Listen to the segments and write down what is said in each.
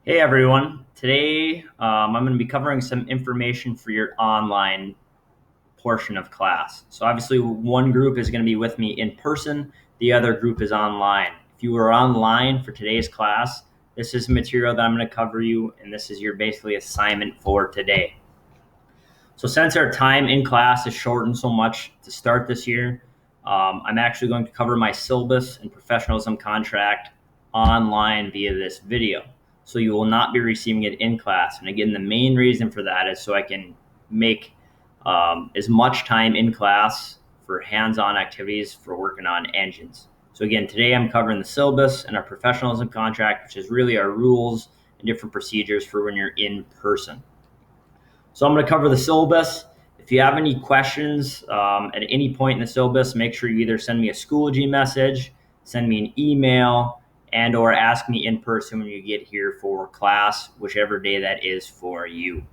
Hey everyone, today I'm going to be covering some information for your online portion of class. So obviously one group is going to be with me in person, the other group is online. If you are online for today's class, this is material that I'm going to cover you, and this is your basically assignment for today. So since our time in class is shortened so much to start this year, I'm actually going to cover my syllabus and professionalism contract online via this video. So you will not be receiving it in class. And again, the main reason for that is so I can make as much time in class for hands-on activities for working on engines. So again, today I'm covering the syllabus and our professionalism contract, which is really our rules and different procedures for when you're in person. So I'm going to cover the syllabus. If you have any questions at any point in the syllabus, make sure you either send me a Schoology message, send me an email, and or ask me in person when you get here for class, whichever day that is for you.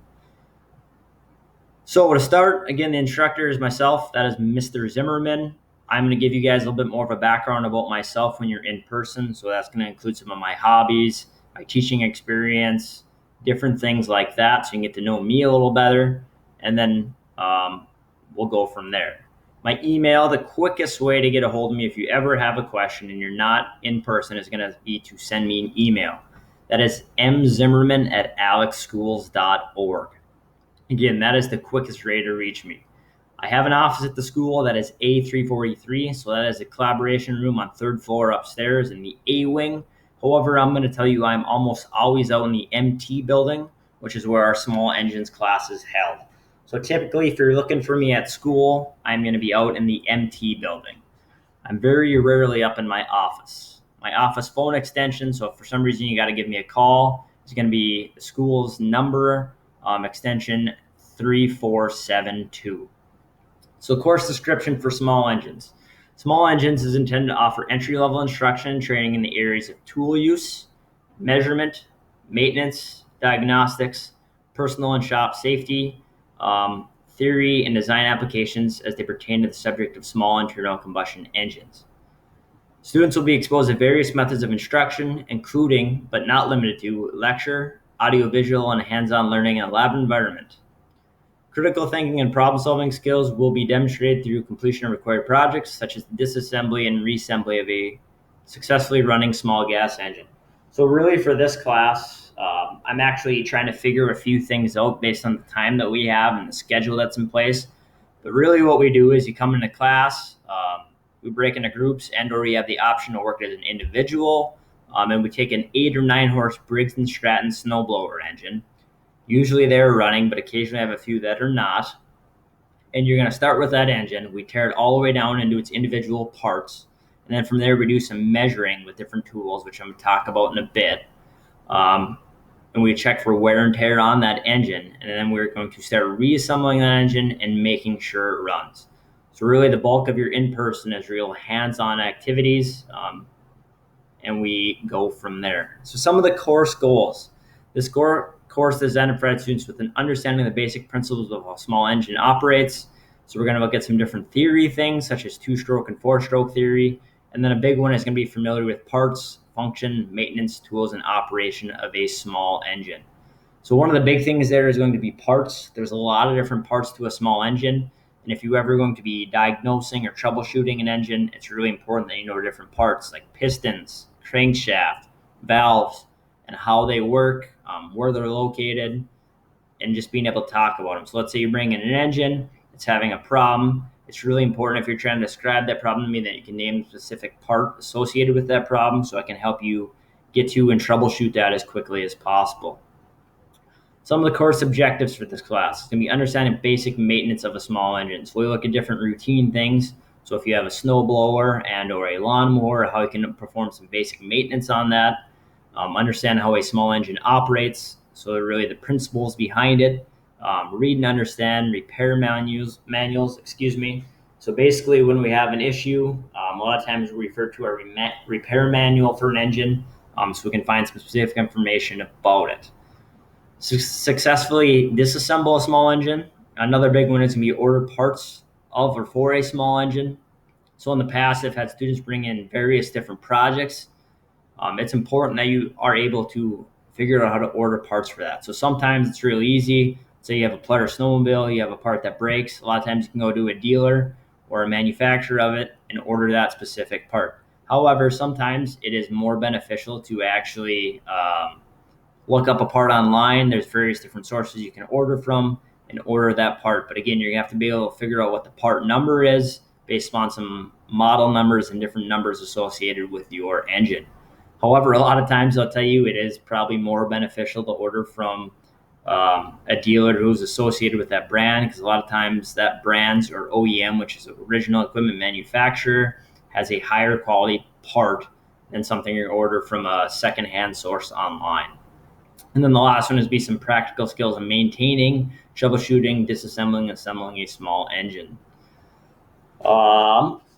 So to start, again, the instructor is myself. That is Mr. Zimmerman. I'm going to give you guys a little bit more of a background about myself when you're in person. So that's going to include some of my hobbies, my teaching experience, different things like that, so you can get to know me a little better, and then we'll go from there. My email, the quickest way to get a hold of me if you ever have a question and you're not in person, is going to be to send me an email. That is mzimmerman@alexschools.org. Again, that is the quickest way to reach me. I have an office at the school that is A343, so that is a collaboration room on third floor upstairs in the A wing. However, I'm going to tell you I'm almost always out in the MT building, which is where our small engines class is held. So typically, if you're looking for me at school, I'm going to be out in the MT building. I'm very rarely up in my office. My office phone extension, so if for some reason you got to give me a call, it's going to be the school's number, extension 3472. So course description for small engines. Small engines is intended to offer entry-level instruction and training in the areas of tool use, measurement, maintenance, diagnostics, personal and shop safety, theory and design applications as they pertain to the subject of small internal combustion engines. Students will be exposed to various methods of instruction, including, but not limited to, lecture, audiovisual, and hands-on learning in a lab environment. Critical thinking and problem-solving skills will be demonstrated through completion of required projects, such as disassembly and reassembly of a successfully running small gas engine. So really for this class, I'm actually trying to figure a few things out based on the time that we have and the schedule that's in place. But really what we do is you come into class, we break into groups, and or you have the option to work as an individual, and we take an 8 or 9 horse Briggs & Stratton snowblower engine. Usually they're running, but occasionally I have a few that are not. And you're going to start with that engine. We tear it all the way down into its individual parts. And then from there, we do some measuring with different tools, which I'm going to talk about in a bit. And we check for wear and tear on that engine. And then we're going to start reassembling that engine and making sure it runs. So really the bulk of your in-person is real hands-on activities. And we go from there. So some of the course goals. This course is designed for students with an understanding of the basic principles of how a small engine operates. So we're going to look at some different theory things, such as 2-stroke and 4-stroke theory. And then a big one is going to be familiar with parts, function, maintenance, tools, and operation of a small engine. So one of the big things there is going to be parts. There's a lot of different parts to a small engine. And if you're ever going to be diagnosing or troubleshooting an engine, it's really important that you know different parts like pistons, crankshaft, valves, and how they work, where they're located, and just being able to talk about them. So let's say you bring in an engine, it's having a problem. It's really important if you're trying to describe that problem to me that you can name a specific part associated with that problem so I can help you get to and troubleshoot that as quickly as possible. Some of the course objectives for this class is going to be understanding basic maintenance of a small engine. So we look at different routine things. So if you have a snowblower and or a lawnmower, how you can perform some basic maintenance on that. Understand how a small engine operates. So really the principles behind it. Read and understand repair manuals. So basically when we have an issue, a lot of times we refer to our repair manual for an engine, so we can find some specific information about it. Successfully disassemble a small engine. Another big one is going to be order parts of or for a small engine. So in the past, I've had students bring in various different projects. It's important that you are able to figure out how to order parts for that. So sometimes it's really easy. Say you have a Pleasure snowmobile, you have a part that breaks. A lot of times you can go to a dealer or a manufacturer of it and order that specific part. However, sometimes it is more beneficial to actually look up a part online. There's various different sources you can order from and order that part. But again, you're gonna have to be able to figure out what the part number is based on some model numbers and different numbers associated with your engine. However, a lot of times I'll tell you it is probably more beneficial to order from a dealer who's associated with that brand, because a lot of times that brand's or OEM, which is original equipment manufacturer, has a higher quality part than something you order from a secondhand source online. And then the last one is be some practical skills in maintaining, troubleshooting, disassembling, assembling a small engine.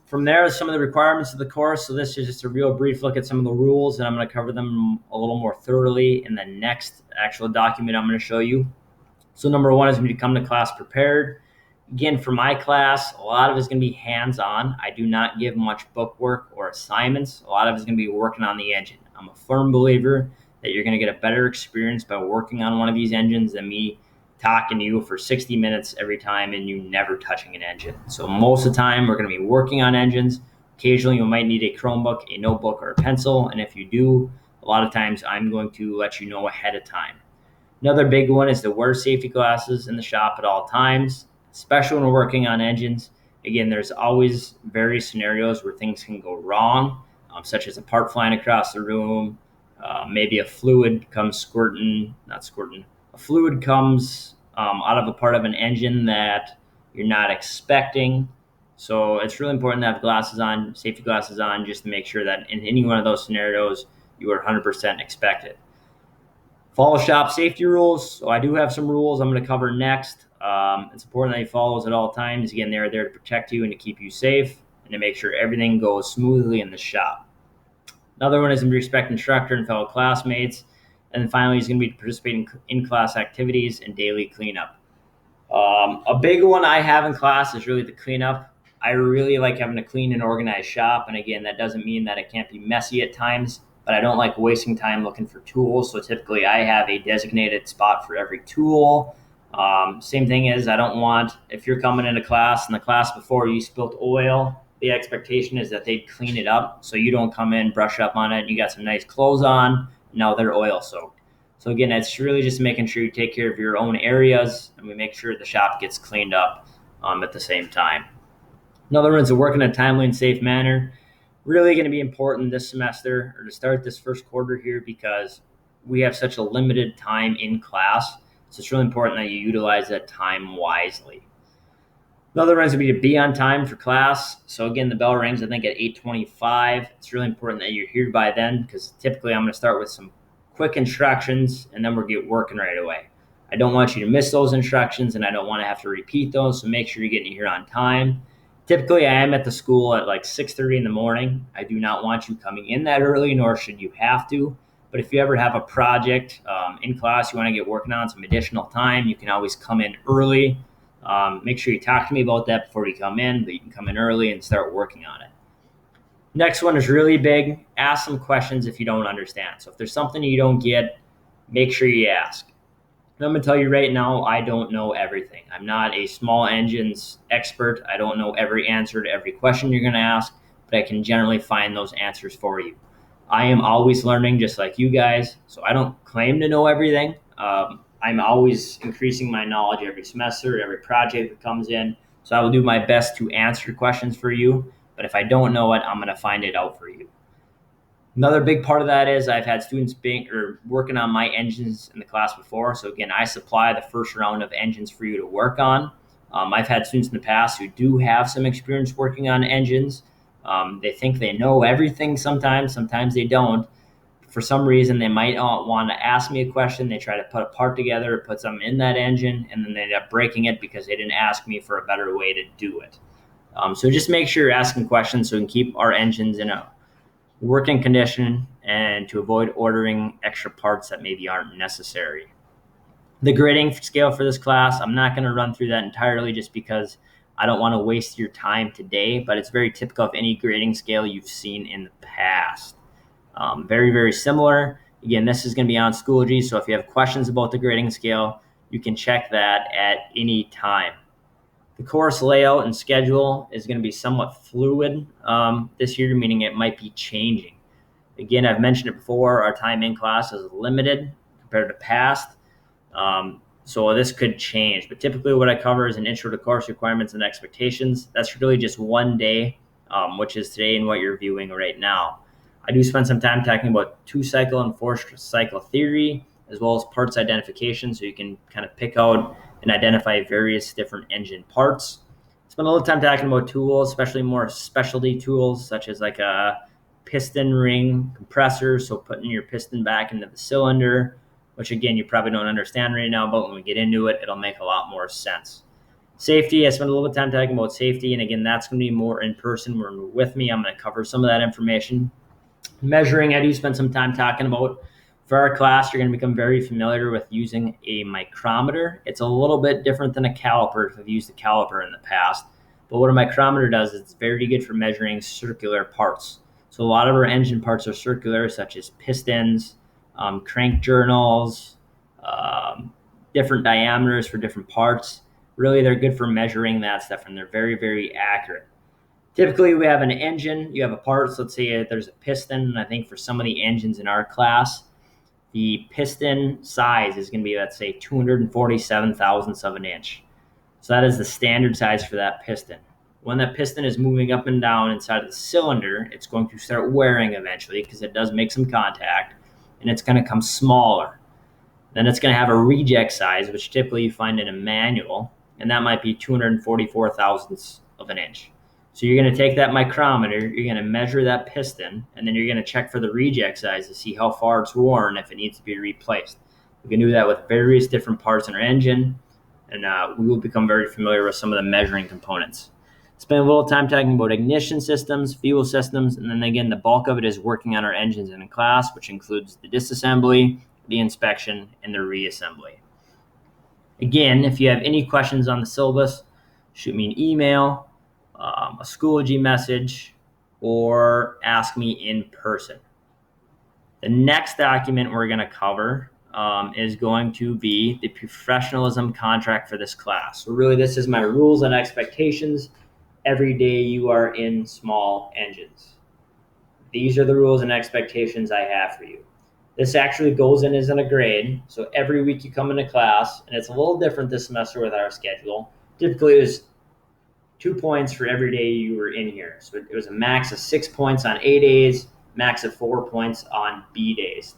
From there, some of the requirements of the course. So this is just a real brief look at some of the rules, and I'm going to cover them a little more thoroughly in the next actual document I'm going to show you. So number one is going to come to class prepared. Again, for my class, a lot of it is going to be hands-on. I do not give much book work or assignments. A lot of it is going to be working on the engine. I'm a firm believer that you're going to get a better experience by working on one of these engines than me talking to you for 60 minutes every time and you never touching an engine. So most of the time we're going to be working on engines. Occasionally you might need a Chromebook, a notebook, or a pencil. And if you do, a lot of times I'm going to let you know ahead of time. Another big one is to wear safety glasses in the shop at all times, especially when we're working on engines. Again, there's always various scenarios where things can go wrong, such as a part flying across the room, maybe a fluid comes a fluid comes out of a part of an engine that you're not expecting. So it's really important to have glasses on, safety glasses on, just to make sure that in any one of those scenarios, you are 100% expected. Follow shop safety rules. So I do have some rules I'm going to cover next. It's important that you follow those at all times. Again, they're there to protect you and to keep you safe and to make sure everything goes smoothly in the shop. Another one is to respect instructor and fellow classmates. And then finally, he's going to be participating in class activities and daily cleanup. A big one I have in class is really the cleanup. I really like having a clean and organized shop. And again, that doesn't mean that it can't be messy at times, but I don't like wasting time looking for tools. So typically I have a designated spot for every tool. Same thing is, I don't want, if you're coming into class and the class before you spilt oil, the expectation is that they'd clean it up so you don't come in, brush up on it, you got some nice clothes on, now they're oil soaked. So again, it's really just making sure you take care of your own areas and we make sure the shop gets cleaned up at the same time. Another one is to work in a timely and safe manner. Really going to be important this semester, or to start this first quarter here, because we have such a limited time in class. So it's really important that you utilize that time wisely. Another one is going to be on time for class. So again, the bell rings, I think, at 8:25. It's really important that you're here by then, because typically I'm going to start with some quick instructions and then we'll get working right away. I don't want you to miss those instructions and I don't want to have to repeat those. So make sure you're getting here on time. Typically, I am at the school at like 6:30 in the morning. I do not want you coming in that early, nor should you have to. But if you ever have a project in class you want to get working on some additional time, you can always come in early. Make sure you talk to me about that before you come in, but you can come in early and start working on it. Next one is really big. Ask some questions if you don't understand. So if there's something you don't get, make sure you ask. I'm going to tell you right now, I don't know everything. I'm not a small engines expert. I don't know every answer to every question you're going to ask, but I can generally find those answers for you. I am always learning just like you guys, so I don't claim to know everything. I'm always increasing my knowledge every semester, every project that comes in, so I will do my best to answer questions for you, but if I don't know it, I'm going to find it out for you. Another big part of that is I've had students working on my engines in the class before. So again, I supply the first round of engines for you to work on. I've had students in the past who do have some experience working on engines. They think they know everything sometimes they don't. For some reason, they might not want to ask me a question. They try to put a part together, put something in that engine, and then they end up breaking it because they didn't ask me for a better way to do it. So just make sure you're asking questions so we can keep our engines in a working condition and to avoid ordering extra parts that maybe aren't necessary. The grading scale for this class, I'm not going to run through that entirely just because I don't want to waste your time today, but it's very typical of any grading scale you've seen in the past. Very, very similar. Again, this is going to be on Schoology, so if you have questions about the grading scale, you can check that at any time. The course layout and schedule is going to be somewhat fluid this year, meaning it might be changing. Again, I've mentioned it before, our time in class is limited compared to past. So this could change, but typically what I cover is an intro to course requirements and expectations. That's really just one day, which is today and what you're viewing right now. I do spend some time talking about 2-cycle and 4-cycle theory, as well as parts identification, so you can kind of pick out and identify various different engine parts. Spend a little time talking about tools, especially more specialty tools, such as like a piston ring compressor, so putting your piston back into the cylinder, which again, you probably don't understand right now, but when we get into it, it'll make a lot more sense. Safety, I spent a little bit of time talking about safety, and again, that's going to be more in person. When you're with me, I'm going to cover some of that information. Measuring, I do spend some time talking about. For our class, you're going to become very familiar with using a micrometer. It's a little bit different than a caliper if you've used a caliper in the past, but what a micrometer does is it's very good for measuring circular parts. So a lot of our engine parts are circular, such as pistons, crank journals, different diameters for different parts. Really, they're good for measuring that stuff, and they're very, very accurate. Typically, we have an engine, you have a part, so let's say there's a piston, and I think for some of the engines in our class, the piston size is going to be, let's say, 247 thousandths of an inch. So that is the standard size for that piston. When that piston is moving up and down inside of the cylinder, it's going to start wearing eventually because it does make some contact, and it's going to come smaller. Then it's going to have a reject size, which typically you find in a manual, and that might be 244 thousandths of an inch. So you're going to take that micrometer, you're going to measure that piston, and then you're going to check for the reject size to see how far it's worn if it needs to be replaced. We can do that with various different parts in our engine, and we will become very familiar with some of the measuring components. Spend a little time talking about ignition systems, fuel systems, and then again, the bulk of it is working on our engines in class, which includes the disassembly, the inspection, and the reassembly. Again, if you have any questions on the syllabus, shoot me an email, a Schoology message, or ask me in person. The next document we're going to cover is going to be the professionalism contract for this class. So really, this is my rules and expectations every day you are in small engines. These are the rules and expectations I have for you. This actually goes in as in a grade. So every week you come into class, and it's a little different this semester with our schedule. Typically, it was 2 points for every day you were in here. So it was a max of 6 points on A days, max of 4 points on B days.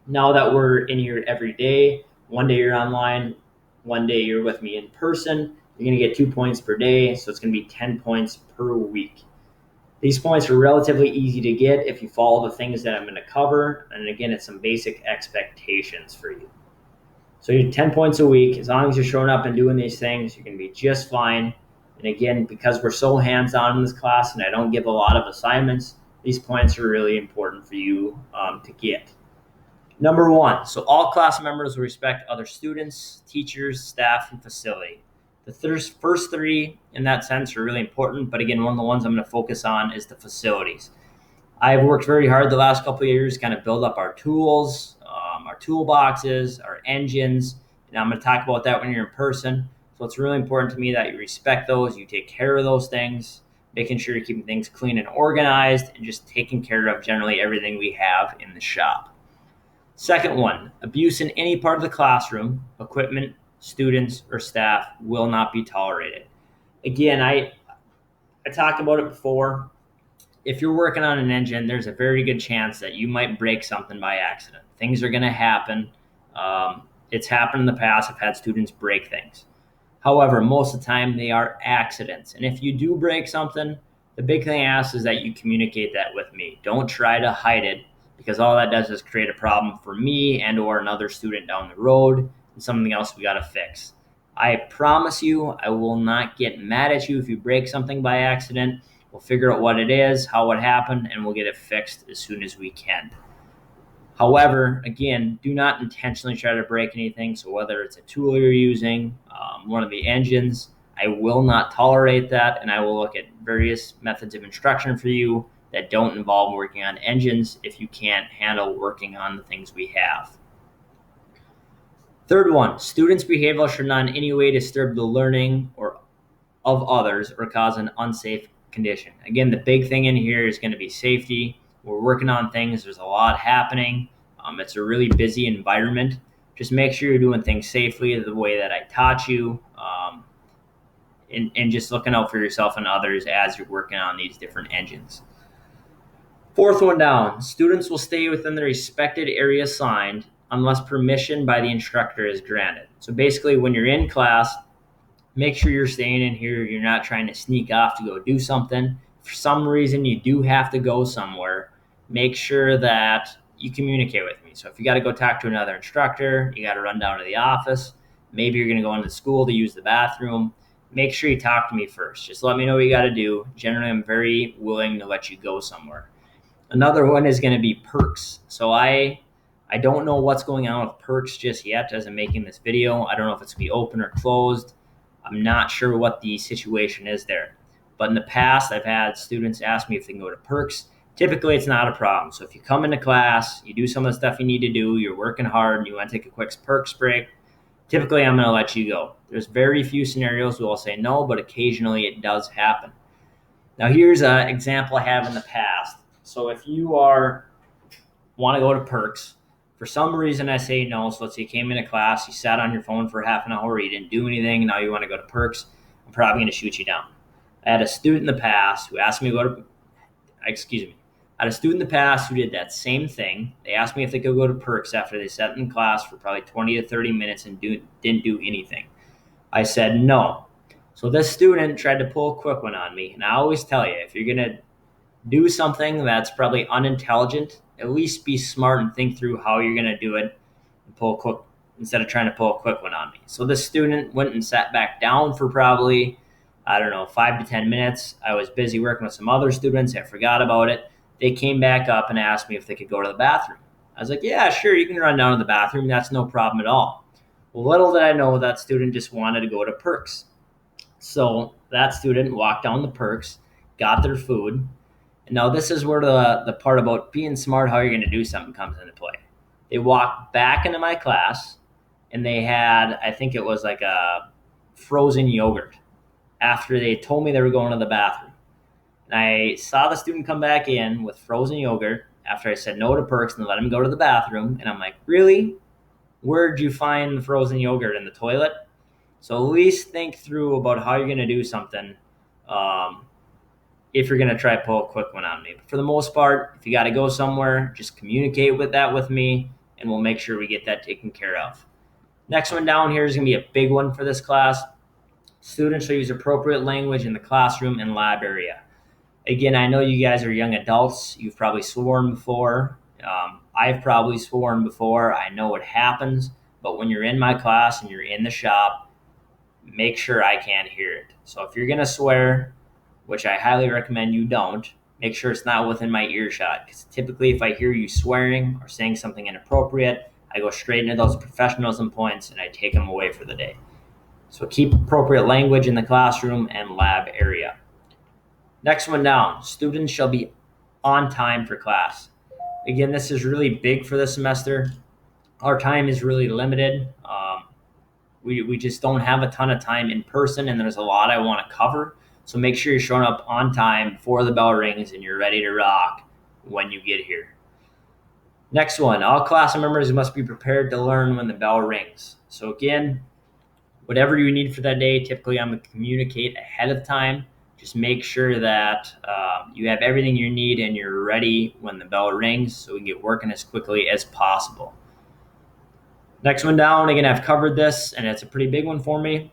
Now that we're in here every day, one day you're online, one day you're with me in person, you're going to get 2 points per day, so it's going to be 10 points per week. These points are relatively easy to get if you follow the things that I'm going to cover, and again, it's some basic expectations for you. So you're 10 points a week. As long as you're showing up and doing these things, you're going to be just fine. And again, because we're so hands-on in this class and I don't give a lot of assignments, these points are really important for you to get. Number 1, so all class members will respect other students, teachers, staff, and facility. The first 3 in that sense are really important, but again, one of the ones I'm going to focus on is the facilities. I've worked very hard the last couple of years to kind of build up our tools, our toolboxes, our engines, and I'm going to talk about that when you're in person. So it's really important to me that you respect those, you take care of those things, making sure you're keeping things clean and organized, and just taking care of generally everything we have in the shop. Second one, abuse in any part of the classroom, equipment, students, or staff will not be tolerated. Again, I talked about it before. If you're working on an engine, there's a very good chance that you might break something by accident. Things are going to happen. It's happened in the past. I've had students break things. However, most of the time they are accidents. And if you do break something, the big thing I ask is that you communicate that with me. Don't try to hide it, because all that does is create a problem for me and or another student down the road and something else we got to fix. I promise you, I will not get mad at you if you break something by accident. We'll figure out what it is, how it happened, and we'll get it fixed as soon as we can. However, again, do not intentionally try to break anything. So whether it's a tool you're using, one of the engines, I will not tolerate that, and I will look at various methods of instruction for you that don't involve working on engines if you can't handle working on the things we have. Third one, students' behavior should not in any way disturb the learning or of others or cause an unsafe condition. Again, the big thing in here is going to be safety. We're working on things. There's a lot happening. It's a really busy environment. Just make sure you're doing things safely the way that I taught you, and just looking out for yourself and others as you're working on these different engines. Fourth one down, students will stay within the respected area assigned unless permission by the instructor is granted. So basically, when you're in class, make sure you're staying in here. You're not trying to sneak off to go do something. For some reason, you do have to go somewhere. Make sure that you communicate with me. So if you got to go talk to another instructor, you got to run down to the office. Maybe you're going to go into school to use the bathroom. Make sure you talk to me first. Just let me know what you got to do. Generally, I'm very willing to let you go somewhere. Another one is going to be perks. So I don't know what's going on with perks just yet as I'm making this video. I don't know if it's going to be open or closed. I'm not sure what the situation is there. But in the past, I've had students ask me if they can go to perks. Typically, it's not a problem. So if you come into class, you do some of the stuff you need to do, you're working hard, and you want to take a quick perks break, typically I'm going to let you go. There's very few scenarios where I'll say no, but occasionally it does happen. Now here's an example I have in the past. So if you want to go to perks, for some reason I say no. So let's say you came into class, you sat on your phone for half an hour, you didn't do anything, and now you want to go to perks, I'm probably going to shoot you down. I had a student in the past who asked me to go to, I had a student in the past who did that same thing. They asked me if they could go to perks after they sat in class for probably 20 to 30 minutes and didn't do anything. I said no. So this student tried to pull a quick one on me. And I always tell you, if you're going to do something that's probably unintelligent, at least be smart and think through how you're going to do it and pull a quick, instead of trying to pull a quick one on me. So this student went and sat back down for probably, 5 to 10 minutes. I was busy working with some other students. I forgot about it. They came back up and asked me if they could go to the bathroom. I was like, yeah, sure, you can run down to the bathroom. That's no problem at all. Well, little did I know that student just wanted to go to perks. So that student walked down the perks, got their food. And now this is where the part about being smart, how you're going to do something comes into play. They walked back into my class and they had, I think it was like a frozen yogurt after they told me they were going to the bathroom. And I saw the student come back in with frozen yogurt after I said no to perks and let him go to the bathroom. And I'm like, really? Where'd you find the frozen yogurt? In the toilet? So at least think through about how you're going to do something if you're going to try to pull a quick one on me. But for the most part, if you got to go somewhere, just communicate with me, and we'll make sure we get that taken care of. Next one down here is going to be a big one for this class. Students should use appropriate language in the classroom and lab area. Again, I know you guys are young adults. You've probably sworn before. I've probably sworn before. I know it happens. But when you're in my class and you're in the shop, make sure I can't hear it. So if you're going to swear, which I highly recommend you don't, make sure it's not within my earshot. Because typically if I hear you swearing or saying something inappropriate, I go straight into those professionalism points and I take them away for the day. So keep appropriate language in the classroom and lab area. Next one down, students shall be on time for class. Again, this is really big for this semester. Our time is really limited. We just don't have a ton of time in person, and there's a lot I want to cover. So make sure you're showing up on time before the bell rings and you're ready to rock when you get here. Next one, all class members must be prepared to learn when the bell rings. So again, whatever you need for that day, typically I'm going to communicate ahead of time. Just make sure that you have everything you need and you're ready when the bell rings so we can get working as quickly as possible. Next one down, again, I've covered this and it's a pretty big one for me.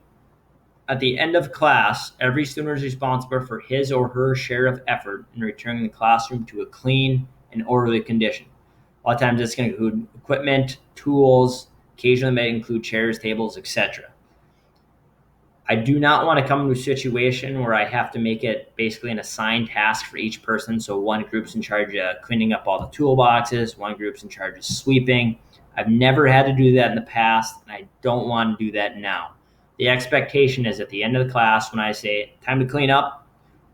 At the end of class, every student is responsible for his or her share of effort in returning the classroom to a clean and orderly condition. A lot of times it's going to include equipment, tools, occasionally it may include chairs, tables, etc. I do not want to come to a situation where I have to make it basically an assigned task for each person. So one group's in charge of cleaning up all the toolboxes, one group's in charge of sweeping. I've never had to do that in the past, and I don't want to do that now. The expectation is at the end of the class, when I say time to clean up,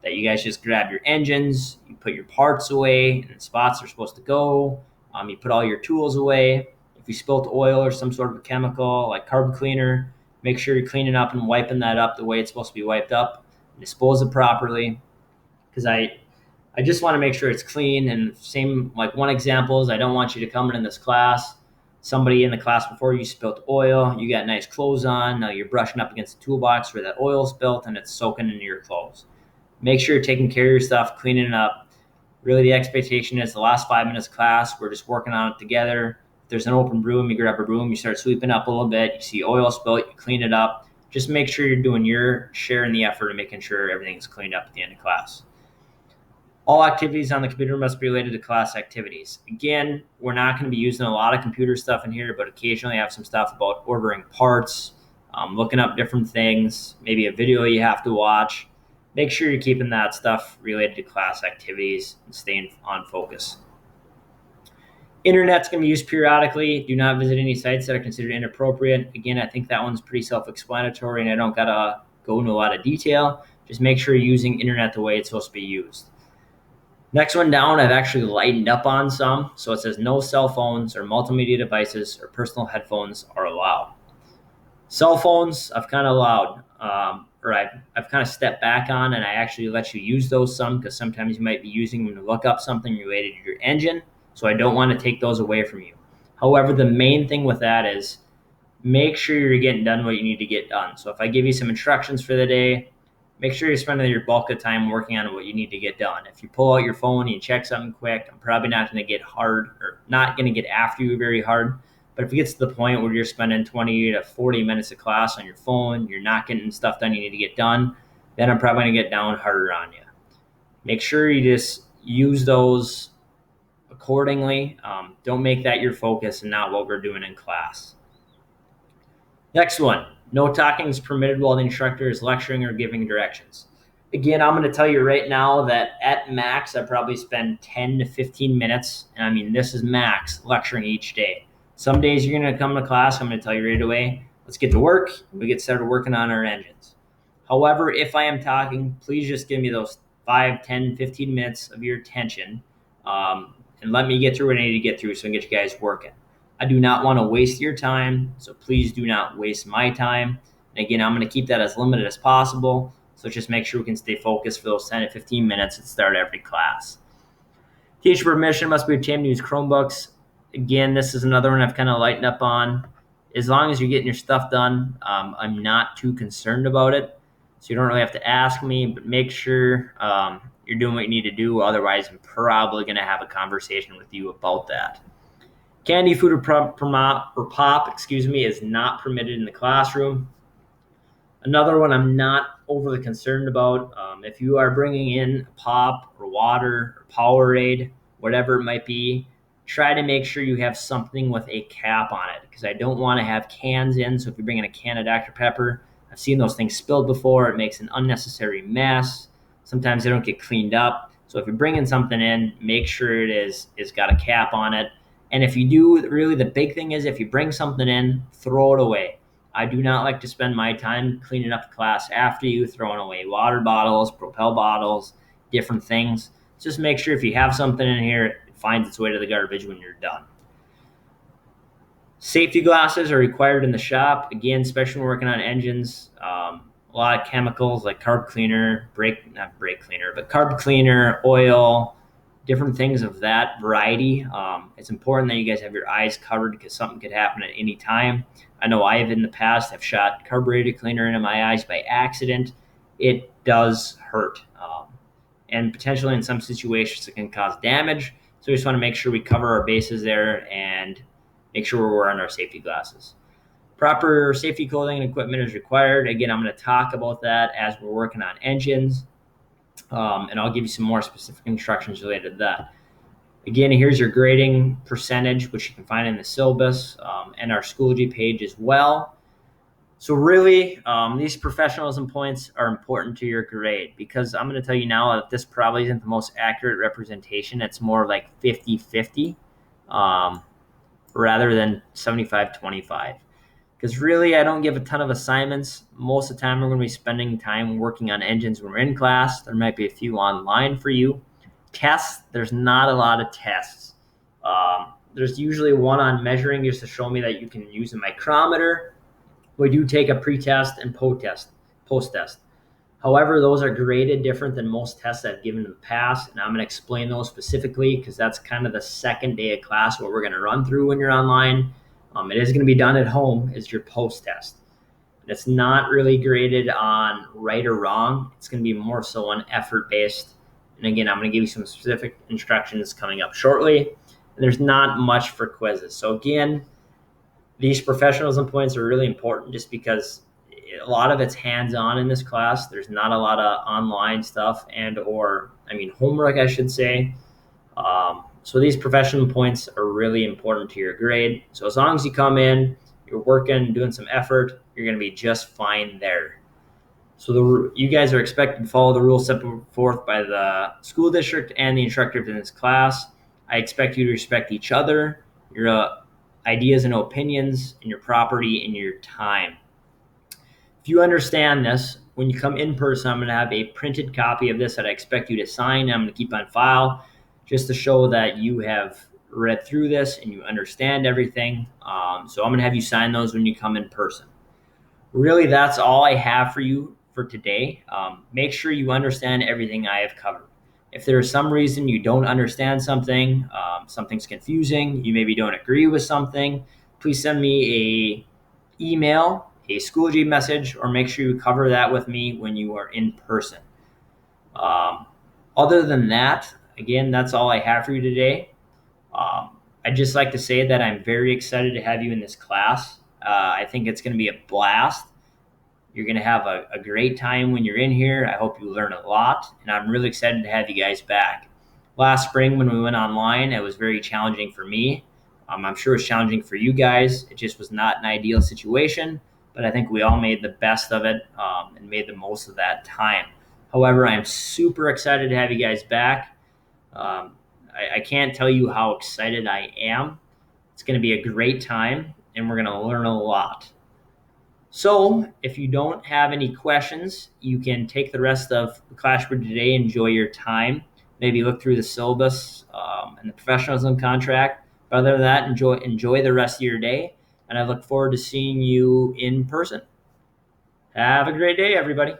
that you guys just grab your engines, you put your parts away in the spots they're supposed to go, you put all your tools away. If you spilt oil or some sort of a chemical like carb cleaner, make sure you're cleaning up and wiping that up the way it's supposed to be wiped up, and dispose it properly. Because I just want to make sure it's clean. And same, like one example is I don't want you to come in this class, somebody in the class before you spilt oil, you got nice clothes on, now you're brushing up against the toolbox where that oil spilt and it's soaking into your clothes. Make sure you're taking care of your stuff, cleaning it up. Really, the expectation is the last 5 minutes of class, we're just working on it together. If there's an open broom, you grab a broom, you start sweeping up a little bit, you see oil spilt, you clean it up. Just make sure you're doing your share in the effort of making sure everything's cleaned up at the end of class. All activities on the computer must be related to class activities. Again, we're not going to be using a lot of computer stuff in here, but occasionally I have some stuff about ordering parts, looking up different things, maybe a video you have to watch. Make sure you're keeping that stuff related to class activities and staying on focus. Internet's going to be used periodically. Do not visit any sites that are considered inappropriate. Again, I think that one's pretty self-explanatory and I don't got to go into a lot of detail. Just make sure you're using internet the way it's supposed to be used. Next one down, I've actually lightened up on some. So it says no cell phones or multimedia devices or personal headphones are allowed. Cell phones, I've kind of allowed, or I've kind of stepped back on, and I actually let you use those some because sometimes you might be using them to look up something related to your engine. So I don't want to take those away from you. However, the main thing with that is make sure you're getting done what you need to get done. So if I give you some instructions for the day, make sure you're spending your bulk of time working on what you need to get done. If you pull out your phone and you check something quick, I'm probably not going to get after you very hard. But if it gets to the point where you're spending 20 to 40 minutes of class on your phone, you're not getting stuff done you need to get done, then I'm probably going to get down harder on you. Make sure you just use those accordingly. Don't make that your focus and not what we're doing in class. Next one, no talking is permitted while the instructor is lecturing or giving directions. Again, I'm going to tell you right now that at max, I probably spend 10 to 15 minutes, and I mean, this is max, lecturing each day. Some days you're going to come to class, I'm going to tell you right away, let's get to work, we get started working on our engines. However, if I am talking, please just give me those 5, 10, 15 minutes of your attention, and let me get through what I need to get through so I can get you guys working. I do not want to waste your time, so please do not waste my time. And again, I'm going to keep that as limited as possible, so just make sure we can stay focused for those 10 to 15 minutes at the start of every class. Teacher permission must be obtained to use Chromebooks. Again, this is another one I've kind of lightened up on. As long as you're getting your stuff done, I'm not too concerned about it. So you don't really have to ask me, but make sure you're doing what you need to do. Otherwise, I'm probably going to have a conversation with you about that. Candy, food, or pop, is not permitted in the classroom. Another one I'm not overly concerned about. If you are bringing in pop or water or Powerade, whatever it might be, try to make sure you have something with a cap on it because I don't want to have cans in. So if you're bringing a can of Dr. Pepper, I've seen those things spilled before. It makes an unnecessary mess. Sometimes they don't get cleaned up. So if you're bringing something in, make sure it's got a cap on it. And if you do, really the big thing is if you bring something in, throw it away. I do not like to spend my time cleaning up the class after you, throwing away water bottles, Propel bottles, different things. Just make sure if you have something in here, it finds its way to the garbage when you're done. Safety glasses are required in the shop. Again, especially when we're working on engines. A lot of chemicals like carb cleaner, carb cleaner, oil, different things of that variety. It's important that you guys have your eyes covered because something could happen at any time. I know I have in the past have shot carburetor cleaner into my eyes by accident. It does hurt. And potentially in some situations it can cause damage. So we just want to make sure we cover our bases there and make sure we're wearing our safety glasses. Proper safety clothing and equipment is required. Again, I'm going to talk about that as we're working on engines. And I'll give you some more specific instructions related to that. Again, here's your grading percentage, which you can find in the syllabus and our Schoology page as well. So really, these professionalism points are important to your grade because I'm going to tell you now that this probably isn't the most accurate representation. It's more like 50-50 rather than 75-25. because really I don't give a ton of assignments. Most of the time we're going to be spending time working on engines when we're in class. There might be a few online for you. Tests, there's not a lot of tests. There's usually one on measuring just to show me that you can use a micrometer. We do take a pre-test and post-test. However, those are graded different than most tests I've given in the past, and I'm going to explain those specifically because that's kind of the second day of class what we're going to run through when you're online. It is going to be done at home as your post-test. It's not really graded on right or wrong. It's going to be more so on effort-based. And again, I'm going to give you some specific instructions coming up shortly. And there's not much for quizzes. So again, these professionalism points are really important just because a lot of it's hands-on in this class. There's not a lot of online stuff homework, I should say. So these professional points are really important to your grade. So as long as you come in, you're working, doing some effort, you're going to be just fine there. So you guys are expected to follow the rules set forth by the school district and the instructor in this class. I expect you to respect each other, your ideas and opinions, and your property and your time. If you understand this, when you come in person, I'm going to have a printed copy of this that I expect you to sign. I'm going to keep on file just to show that you have read through this and you understand everything. So I'm going to have you sign those when you come in person. Really, that's all I have for you for today. Make sure you understand everything I have covered. If there is some reason you don't understand something, something's confusing, you maybe don't agree with something, please send me a email, a Schoology message, or make sure you cover that with me when you are in person. Other than that, again, that's all I have for you today. I'd just like to say that I'm very excited to have you in this class. I think it's going to be a blast. You're going to have a great time when you're in here. I hope you learn a lot, and I'm really excited to have you guys back. Last spring when we went online, it was very challenging for me. I'm sure it's challenging for you guys. It just was not an ideal situation, but I think we all made the best of it and made the most of that time. However, I'm super excited to have you guys back. I can't tell you how excited I am. It's going to be a great time, and we're going to learn a lot. So if you don't have any questions, you can take the rest of the class for today, enjoy your time, maybe look through the syllabus and the professionalism contract. But other than that, enjoy the rest of your day, and I look forward to seeing you in person. Have a great day, everybody.